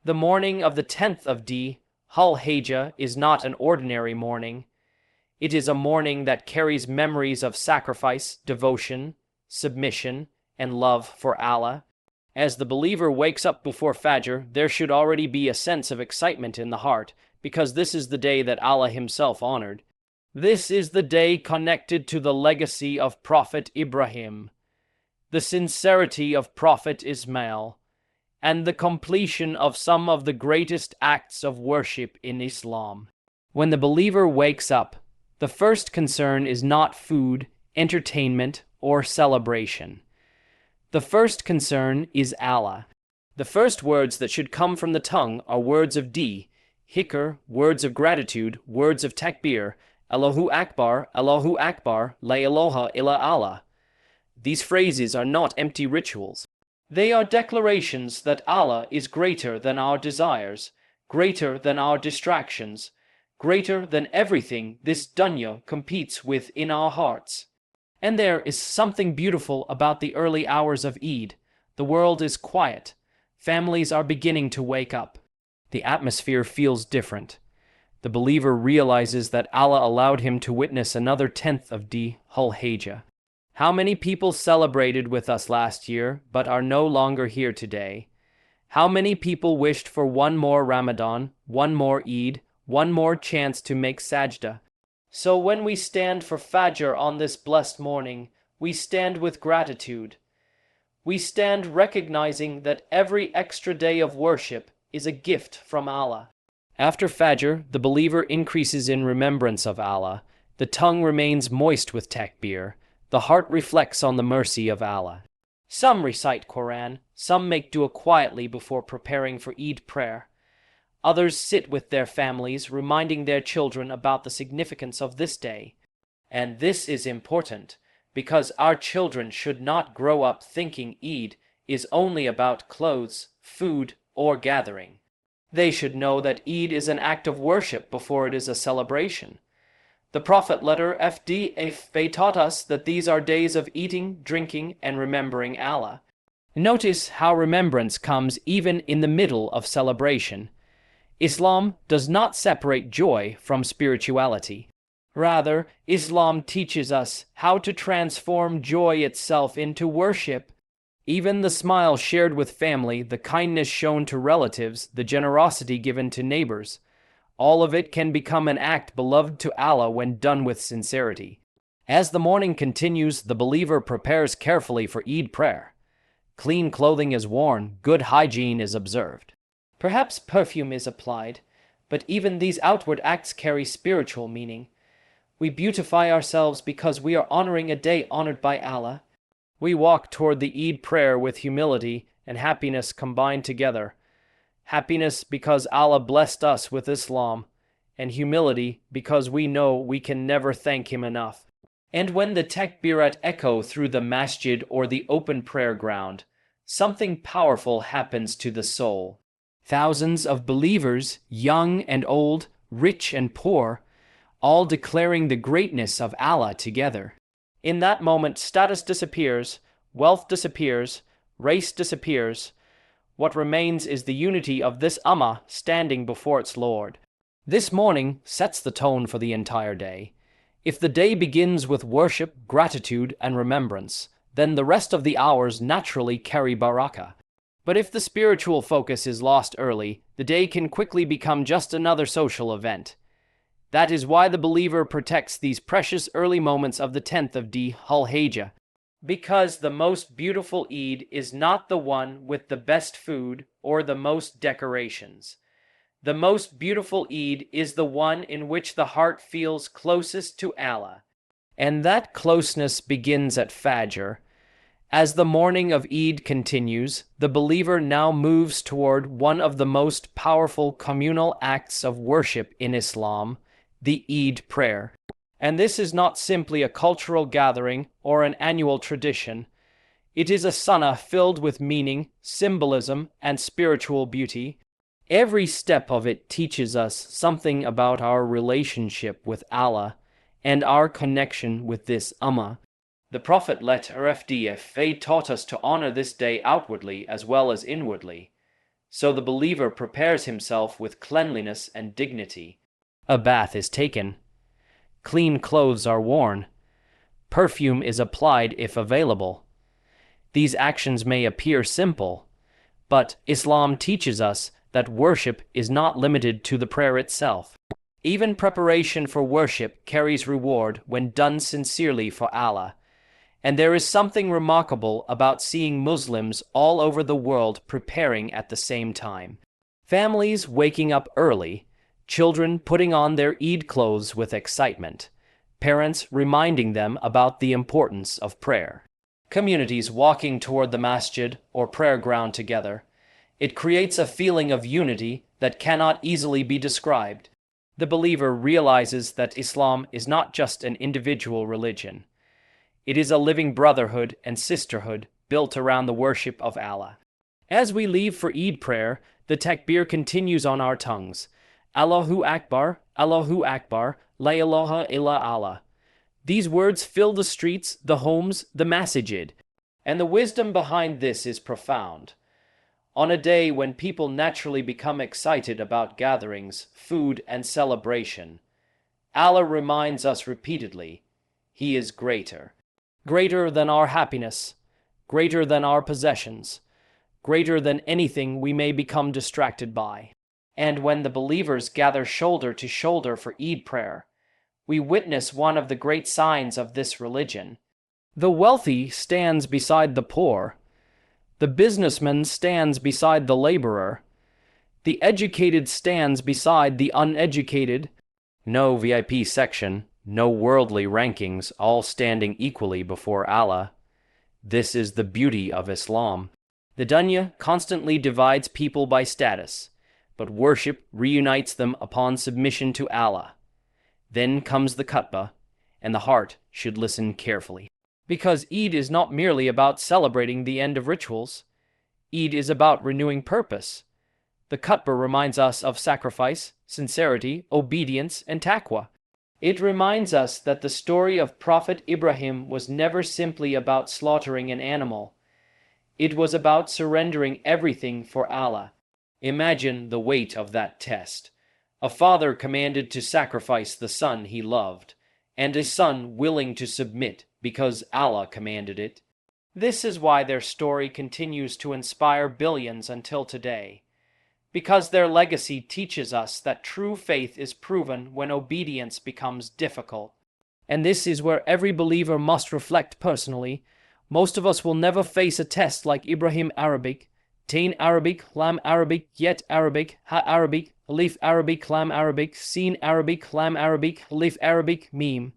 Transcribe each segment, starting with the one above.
The morning of the 10th of Dhul Hijjah is not an ordinary morning. It is a morning that carries memories of sacrifice, devotion, submission, and love for Allah. As the believer wakes up before Fajr, there should already be a sense of excitement in the heart, because this is the day that Allah Himself honored. This is the day connected to the legacy of Prophet Ibrahim, the sincerity of Prophet Ismail, and the completion of some of the greatest acts of worship in Islam. When the believer wakes up, the first concern is not food, entertainment, or celebration. The first concern is Allah. The first words that should come from the tongue are words of dhikr, words of gratitude, words of takbir, Allahu Akbar, La ilaha illa Allah. These phrases are not empty rituals. They are declarations that Allah is greater than our desires, greater than our distractions, greater than everything this dunya competes with in our hearts. And there is something beautiful about the early hours of Eid. The world is quiet. Families are beginning to wake up. The atmosphere feels different. The believer realizes that Allah allowed him to witness another 10th of Dhul Hijjah. How many people celebrated with us last year but are no longer here today? How many people wished for one more Ramadan, one more Eid, one more chance to make sajda? So when we stand for Fajr on this blessed morning, we stand with gratitude. We stand recognizing that every extra day of worship is a gift from Allah. After Fajr, the believer increases in remembrance of Allah. The tongue remains moist with takbir. The heart reflects on the mercy of Allah. Some recite Quran, some make dua quietly before preparing for Eid prayer. Others sit with their families, reminding their children about the significance of this day. And this is important, because our children should not grow up thinking Eid is only about clothes, food, or gathering. They should know that Eid is an act of worship before it is a celebration. The Prophet ﷺ taught us that these are days of eating, drinking, and remembering Allah. Notice how remembrance comes even in the middle of celebration. Islam does not separate joy from spirituality. Rather, Islam teaches us how to transform joy itself into worship. Even the smile shared with family, the kindness shown to relatives, the generosity given to neighbors, all of it can become an act beloved to Allah when done with sincerity. As the morning continues, the believer prepares carefully for Eid prayer. Clean clothing is worn, good hygiene is observed. Perhaps perfume is applied, but even these outward acts carry spiritual meaning. We beautify ourselves because we are honoring a day honored by Allah. We walk toward the Eid prayer with humility and happiness combined together. Happiness because Allah blessed us with Islam, and humility because we know we can never thank Him enough. And when the takbirat echo through the masjid or the open prayer ground, something powerful happens to the soul. Thousands of believers, young and old, rich and poor, all declaring the greatness of Allah together. In that moment, status disappears, wealth disappears, race disappears. What remains is the unity of this ummah standing before its Lord. This morning sets the tone for the entire day. If the day begins with worship, gratitude, and remembrance, then the rest of the hours naturally carry barakah. But if the spiritual focus is lost early, the day can quickly become just another social event. That is why the believer protects these precious early moments of the 10th of Dhul Hijjah. Because the most beautiful Eid is not the one with the best food or the most decorations. The most beautiful Eid is the one in which the heart feels closest to Allah. And that closeness begins at Fajr. As the morning of Eid continues, the believer now moves toward one of the most powerful communal acts of worship in Islam, the Eid prayer. And this is not simply a cultural gathering or an annual tradition. It is a sunnah filled with meaning, symbolism, and spiritual beauty. Every step of it teaches us something about our relationship with Allah and our connection with this ummah. The Prophet ﷺ taught us to honor this day outwardly as well as inwardly. So the believer prepares himself with cleanliness and dignity. A bath is taken. Clean clothes are worn. Perfume is applied if available. These actions may appear simple, but Islam teaches us that worship is not limited to the prayer itself. Even preparation for worship carries reward when done sincerely for Allah. And there is something remarkable about seeing Muslims all over the world preparing at the same time. Families waking up early, children putting on their Eid clothes with excitement, parents reminding them about the importance of prayer, communities walking toward the masjid or prayer ground together. It creates a feeling of unity that cannot easily be described. The believer realizes that Islam is not just an individual religion. It is a living brotherhood and sisterhood built around the worship of Allah. As we leave for Eid prayer, the takbir continues on our tongues. Allahu Akbar, Allahu Akbar, La ilaha illa Allah. These words fill the streets, the homes, the masjid, and the wisdom behind this is profound. On a day when people naturally become excited about gatherings, food, and celebration, Allah reminds us repeatedly, He is greater. Greater than our happiness, greater than our possessions, greater than anything we may become distracted by. And when the believers gather shoulder to shoulder for Eid prayer, we witness one of the great signs of this religion. The wealthy stands beside the poor. The businessman stands beside the laborer. The educated stands beside the uneducated. No VIP section, no worldly rankings, all standing equally before Allah. This is the beauty of Islam. The dunya constantly divides people by status, but worship reunites them upon submission to Allah. Then comes the khutbah, and the heart should listen carefully. Because Eid is not merely about celebrating the end of rituals. Eid is about renewing purpose. The khutbah reminds us of sacrifice, sincerity, obedience, and taqwa. It reminds us that the story of Prophet Ibrahim was never simply about slaughtering an animal. It was about surrendering everything for Allah. Imagine the weight of that test. A father commanded to sacrifice the son he loved, and a son willing to submit because Allah commanded it. This is why their story continues to inspire billions until today. Because their legacy teaches us that true faith is proven when obedience becomes difficult. And this is where every believer must reflect personally. Most of us will never face a test like Ibrahim Arabic, Tain Arabic, Lam Arabic, Yet Arabic, Ha Arabic, Alif Arabic, Lam Arabic, Sin Arabic, Lam Arabic, Alif Arabic, Meme.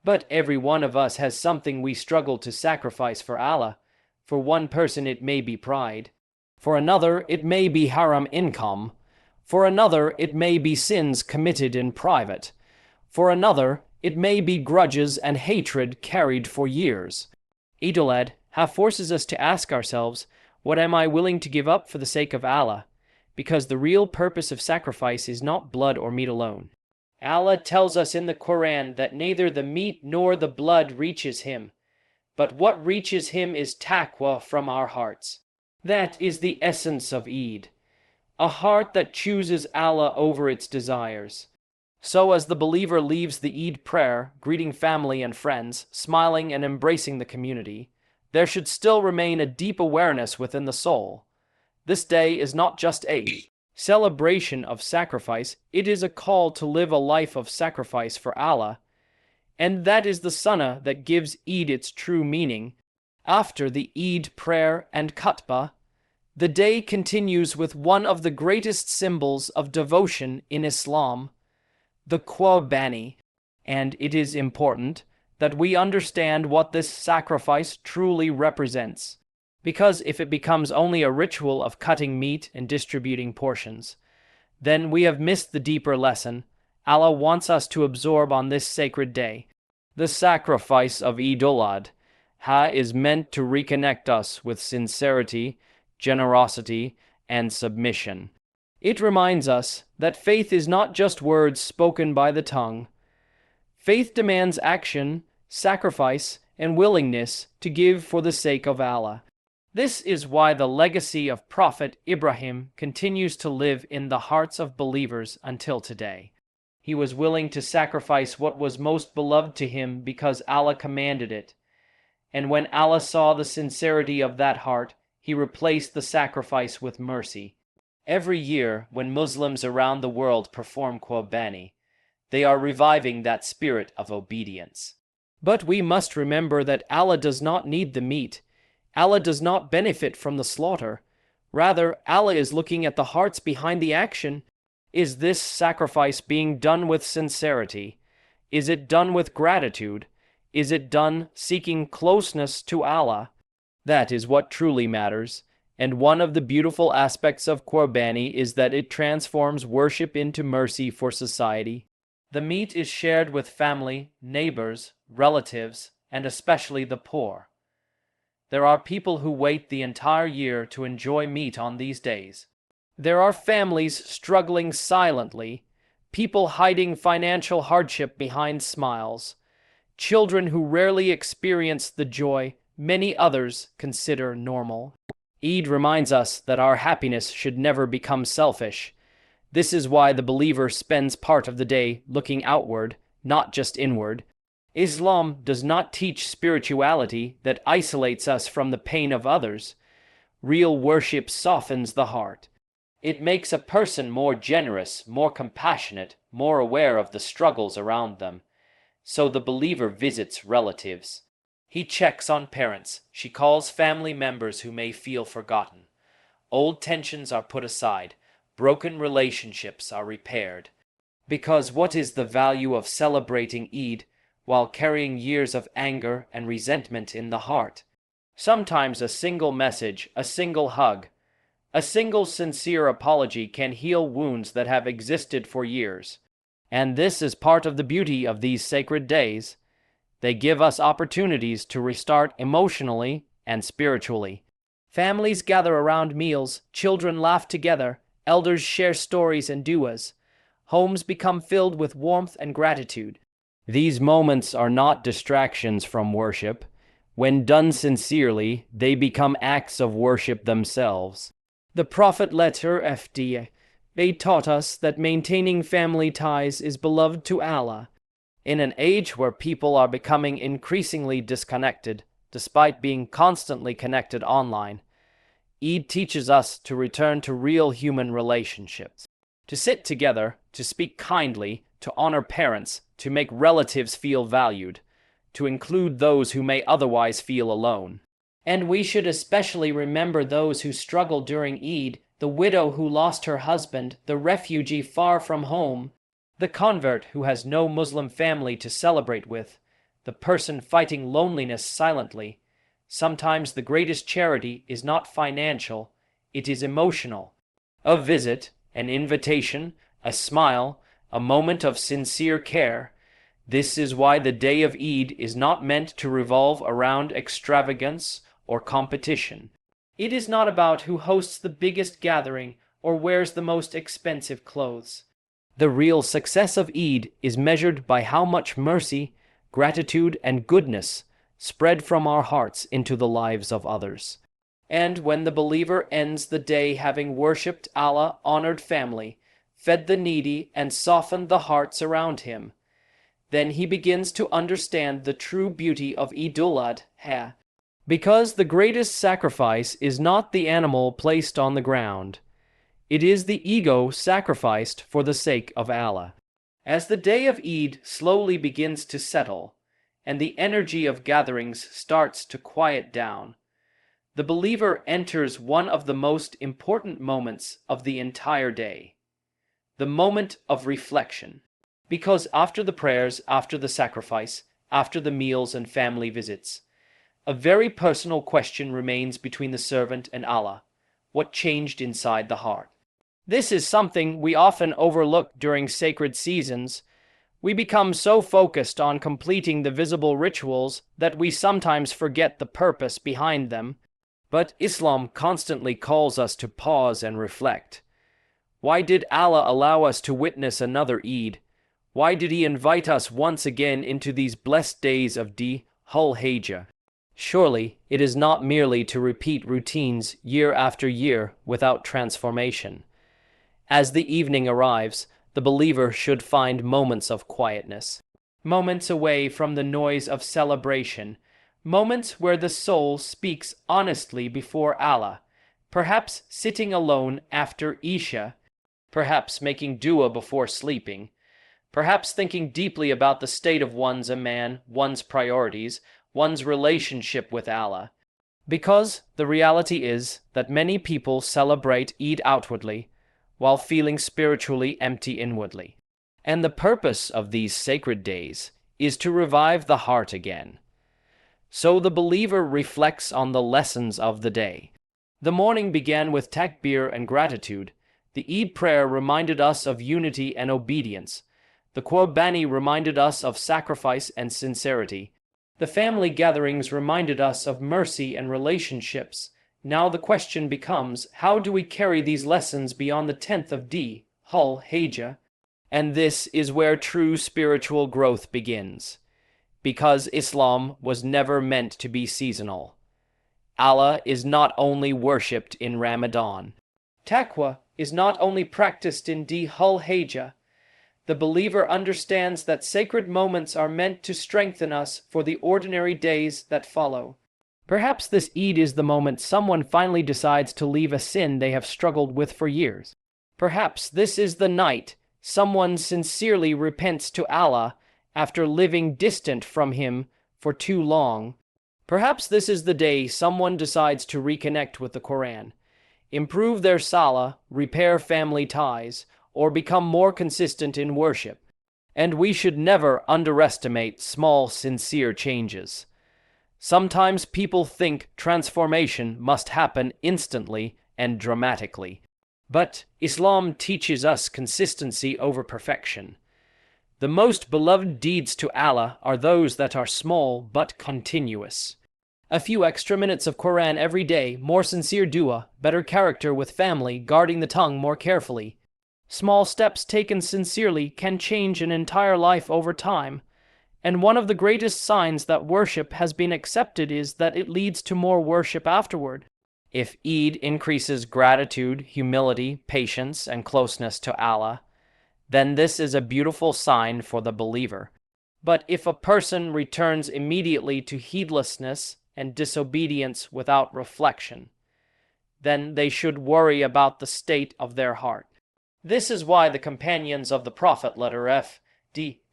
But every one of us has something we struggle to sacrifice for Allah. For one person it may be pride. For another, it may be haram income. For another, it may be sins committed in private. For another, it may be grudges and hatred carried for years. Eid forces us to ask ourselves, what am I willing to give up for the sake of Allah? Because the real purpose of sacrifice is not blood or meat alone. Allah tells us in the Quran that neither the meat nor the blood reaches Him, but what reaches Him is taqwa from our hearts. That is the essence of Eid, a heart that chooses Allah over its desires. So as the believer leaves the Eid prayer, greeting family and friends, smiling and embracing the community, there should still remain a deep awareness within the soul. This day is not just a celebration of sacrifice, it is a call to live a life of sacrifice for Allah. And that is the sunnah that gives Eid its true meaning. After the Eid prayer and khutbah, the day continues with one of the greatest symbols of devotion in Islam, the Qurbani. And it is important that we understand what this sacrifice truly represents. Because if it becomes only a ritual of cutting meat and distributing portions, then we have missed the deeper lesson Allah wants us to absorb on this sacred day. The sacrifice of Eid al-Adha is meant to reconnect us with sincerity, generosity, and submission. It reminds us that faith is not just words spoken by the tongue. Faith demands action, sacrifice, and willingness to give for the sake of Allah. This is why the legacy of Prophet Ibrahim continues to live in the hearts of believers until today. He was willing to sacrifice what was most beloved to him because Allah commanded it. And when Allah saw the sincerity of that heart, He replaced the sacrifice with mercy. Every year, when Muslims around the world perform Qurbani, they are reviving that spirit of obedience. But we must remember that Allah does not need the meat. Allah does not benefit from the slaughter. Rather, Allah is looking at the hearts behind the action. Is this sacrifice being done with sincerity? Is it done with gratitude? Is it done seeking closeness to Allah? That is what truly matters. And one of the beautiful aspects of Qurbani is that it transforms worship into mercy for society. The meat is shared with family, neighbors, relatives, and especially the poor. There are people who wait the entire year to enjoy meat on these days. There are families struggling silently, people hiding financial hardship behind smiles, children who rarely experience the joy many others consider normal. Eid reminds us that our happiness should never become selfish. This is why the believer spends part of the day looking outward, not just inward. Islam does not teach spirituality that isolates us from the pain of others. Real worship softens the heart. It makes a person more generous, more compassionate, more aware of the struggles around them. So the believer visits relatives. He checks on parents. She calls family members who may feel forgotten. Old tensions are put aside. Broken relationships are repaired. Because what is the value of celebrating Eid while carrying years of anger and resentment in the heart? Sometimes a single message, a single hug, a single sincere apology can heal wounds that have existed for years. And this is part of the beauty of these sacred days. They give us opportunities to restart emotionally and spiritually. Families gather around meals, children laugh together, elders share stories and duas. Homes become filled with warmth and gratitude. These moments are not distractions from worship. When done sincerely, they become acts of worship themselves. The Prophet they taught us that maintaining family ties is beloved to Allah. In an age where people are becoming increasingly disconnected, despite being constantly connected online, Eid teaches us to return to real human relationships, to sit together, to speak kindly, to honor parents, to make relatives feel valued, to include those who may otherwise feel alone. And we should especially remember those who struggle during Eid, the widow who lost her husband, the refugee far from home, the convert who has no Muslim family to celebrate with, the person fighting loneliness silently. Sometimes the greatest charity is not financial, it is emotional. A visit, an invitation, a smile, a moment of sincere care. This is why the day of Eid is not meant to revolve around extravagance or competition. It is not about who hosts the biggest gathering or wears the most expensive clothes. The real success of Eid is measured by how much mercy, gratitude, and goodness spread from our hearts into the lives of others. And when the believer ends the day having worshipped Allah, honored family, fed the needy, and softened the hearts around him, then he begins to understand the true beauty of Eidul Adha. Because the greatest sacrifice is not the animal placed on the ground. It is the ego sacrificed for the sake of Allah. As the day of Eid slowly begins to settle, and the energy of gatherings starts to quiet down, the believer enters one of the most important moments of the entire day, the moment of reflection. Because after the prayers, after the sacrifice, after the meals and family visits, a very personal question remains between the servant and Allah. What changed inside the heart? This is something we often overlook during sacred seasons. We become so focused on completing the visible rituals that we sometimes forget the purpose behind them. But Islam constantly calls us to pause and reflect. Why did Allah allow us to witness another Eid? Why did He invite us once again into these blessed days of Dhul Hijjah? Surely, it is not merely to repeat routines year after year without transformation. As the evening arrives, the believer should find moments of quietness, moments away from the noise of celebration, moments where the soul speaks honestly before Allah, perhaps sitting alone after Isha, perhaps making dua before sleeping, perhaps thinking deeply about the state of one's iman, one's priorities, one's relationship with Allah. Because the reality is that many people celebrate Eid outwardly, while feeling spiritually empty inwardly. And the purpose of these sacred days is to revive the heart again. So the believer reflects on the lessons of the day. The morning began with takbir and gratitude. The Eid prayer reminded us of unity and obedience. The Qurbani reminded us of sacrifice and sincerity. The family gatherings reminded us of mercy and relationships. Now the question becomes, how do we carry these lessons beyond the 10th of Dhul Hijjah? And this is where true spiritual growth begins. Because Islam was never meant to be seasonal. Allah is not only worshipped in Ramadan. Taqwa is not only practiced in Dhul Hijjah. The believer understands that sacred moments are meant to strengthen us for the ordinary days that follow. Perhaps this Eid is the moment someone finally decides to leave a sin they have struggled with for years. Perhaps this is the night someone sincerely repents to Allah after living distant from Him for too long. Perhaps this is the day someone decides to reconnect with the Quran, improve their Salah, repair family ties, or become more consistent in worship. And we should never underestimate small, sincere changes. Sometimes people think transformation must happen instantly and dramatically. But Islam teaches us consistency over perfection. The most beloved deeds to Allah are those that are small but continuous. A few extra minutes of Quran every day, more sincere dua, better character with family, guarding the tongue more carefully. Small steps taken sincerely can change an entire life over time. And one of the greatest signs that worship has been accepted is that it leads to more worship afterward. If Eid increases gratitude, humility, patience, and closeness to Allah, then this is a beautiful sign for the believer. But if a person returns immediately to heedlessness and disobedience without reflection, then they should worry about the state of their heart. This is why the companions of the Prophet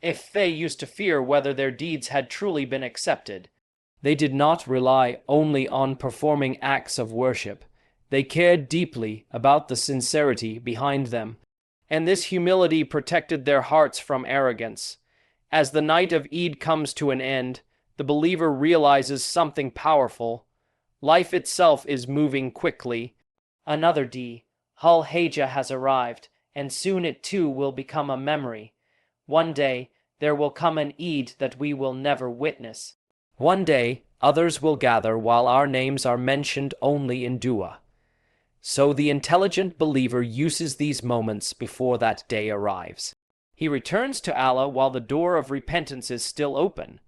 if they used to fear whether their deeds had truly been accepted. They did not rely only on performing acts of worship. They cared deeply about the sincerity behind them. And this humility protected their hearts from arrogance. As the night of Eid comes to an end, the believer realizes something powerful. Life itself is moving quickly. Another Dhul Hijjah has arrived, and soon it too will become a memory. One day, there will come an Eid that we will never witness. One day, others will gather while our names are mentioned only in dua. So the intelligent believer uses these moments before that day arrives. He returns to Allah while the door of repentance is still open.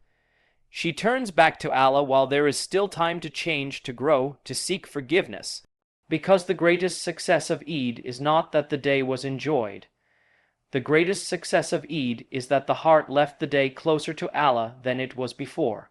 She turns back to Allah while there is still time to change, to grow, to seek forgiveness. Because the greatest success of Eid is not that the day was enjoyed. The greatest success of Eid is that the heart left the day closer to Allah than it was before.